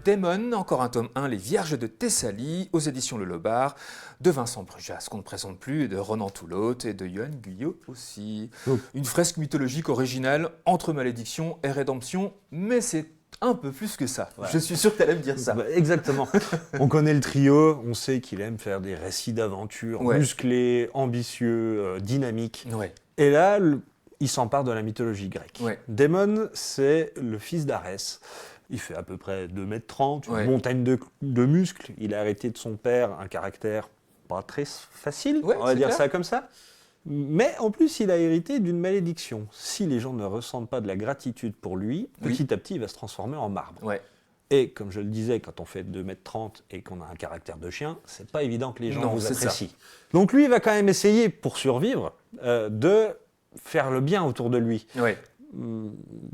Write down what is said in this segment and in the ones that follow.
Démon, encore un tome 1, Les Vierges de Thessalie, aux éditions Le Lobard, de Vincent Brujas, qu'on ne présente plus, et de Ronan Toulotte, et de Yoann Guyot aussi. Une fresque mythologique originale entre malédiction et rédemption, mais c'est un peu plus que ça. Ouais. Je suis sûr que tu allais me dire ça. Bah, exactement. On connaît le trio, on sait qu'il aime faire des récits d'aventure musclés, ambitieux, dynamiques. Ouais. Et là, il s'empare de la mythologie grecque. Ouais. Démon, c'est le fils d'Arès. Il fait à peu près 2,30 m, une montagne de muscles. Il a hérité de son père un caractère pas très facile, on va dire ça comme ça. Mais en plus, il a hérité d'une malédiction. Si les gens ne ressentent pas de la gratitude pour lui, petit à petit, il va se transformer en marbre. Ouais. Et comme je le disais, quand on fait 2,30 m et qu'on a un caractère de chien, c'est pas évident que les gens vous apprécient. Donc lui, il va quand même essayer, pour survivre, de faire le bien autour de lui. Ouais.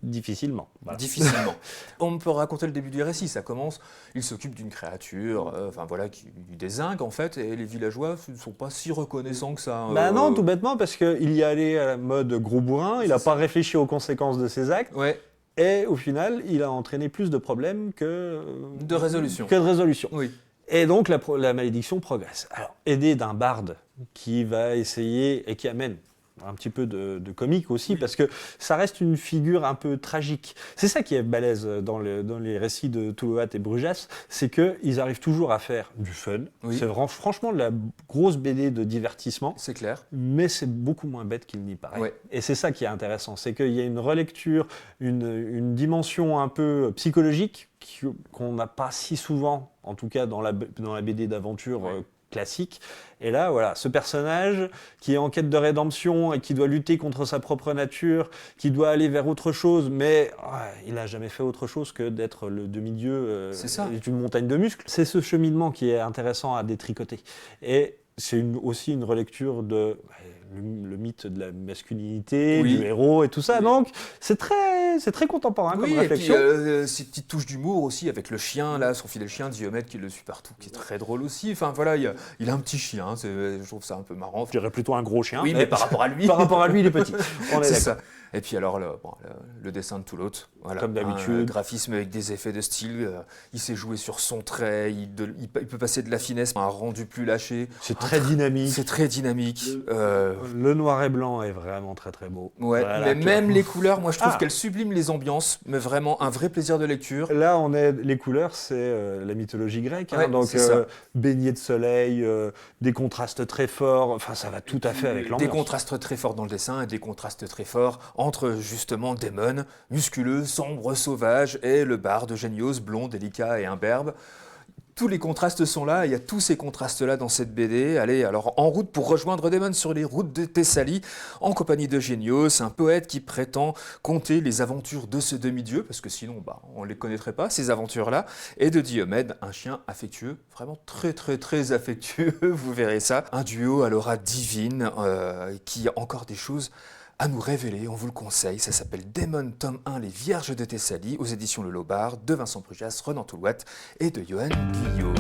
Difficilement. Voilà. Difficilement. On peut raconter le début du récit. Ça commence, il s'occupe d'une créature, qui dézingue en fait, et les villageois ne sont pas si reconnaissants que ça. Non, tout bêtement, parce qu'il y allait à la mode gros bourrin, il n'a pas réfléchi aux conséquences de ses actes. Ouais. Et au final, il a entraîné plus de problèmes que de résolution. Oui. Et donc la malédiction progresse. Alors, aidé d'un barde qui va essayer et qui amène un petit peu de comique aussi, parce que ça reste une figure un peu tragique. C'est ça qui est balèze dans les récits de Touloate et Brujas, c'est qu'ils arrivent toujours à faire du fun. Oui. C'est franchement de la grosse BD de divertissement. C'est clair. Mais c'est beaucoup moins bête qu'il n'y paraît. Ouais. Et c'est ça qui est intéressant, c'est qu'il y a une relecture, une dimension un peu psychologique qu'on n'a pas si souvent, en tout cas dans la BD d'aventure classique. Et là, voilà, ce personnage qui est en quête de rédemption et qui doit lutter contre sa propre nature, qui doit aller vers autre chose, mais il n'a jamais fait autre chose que d'être le demi-dieu d'une montagne de muscles. C'est ce cheminement qui est intéressant à détricoter. Et c'est aussi une relecture de le mythe de la masculinité, du héros et tout ça. Donc, c'est très contemporain comme réflexion. Et puis, ces petites touches d'humour aussi avec le chien, là, son fidèle chien, Diomède, qui le suit partout, qui est très drôle aussi. Enfin, voilà, il a un petit chien, je trouve ça un peu marrant. Je dirais plutôt un gros chien. Oui, mais par rapport à lui. Par rapport à lui, il est petit. C'est ça. Et puis alors, le dessin de Toulotte. Voilà, comme d'habitude. Un graphisme avec des effets de style. Il sait jouer sur son trait. Il peut passer de la finesse à un rendu plus lâché. C'est très dynamique. C'est très dynamique. Le noir et blanc est vraiment très très beau. Ouais, voilà, mais même les couleurs, moi je trouve qu'elles subliment les ambiances. Mais vraiment, un vrai plaisir de lecture. Là, les couleurs, c'est la mythologie grecque. Donc, baigné de soleil, des contrastes très forts. Enfin, ça va tout à fait avec l'ambiance. Des contrastes très forts dans le dessin et des contrastes très forts entre justement Démon, musculeux, sombre, sauvage, et le barde génios, blond, délicat et imberbe. Tous les contrastes sont là, il y a tous ces contrastes-là dans cette BD. Allez, alors en route pour rejoindre Démon sur les routes de Thessalie, en compagnie de Génios, un poète qui prétend conter les aventures de ce demi-dieu, parce que sinon, on ne les connaîtrait pas, ces aventures-là, et de Diomède, un chien affectueux, vraiment très très très affectueux, vous verrez ça. Un duo à l'aura divine, qui a encore des choses à nous révéler, on vous le conseille. Ça s'appelle Démon, tome 1, Les Vierges de Thessalie, aux éditions Le Lobard, de Vincent Brujas, Ronan Touloate et de Yoann Guyot.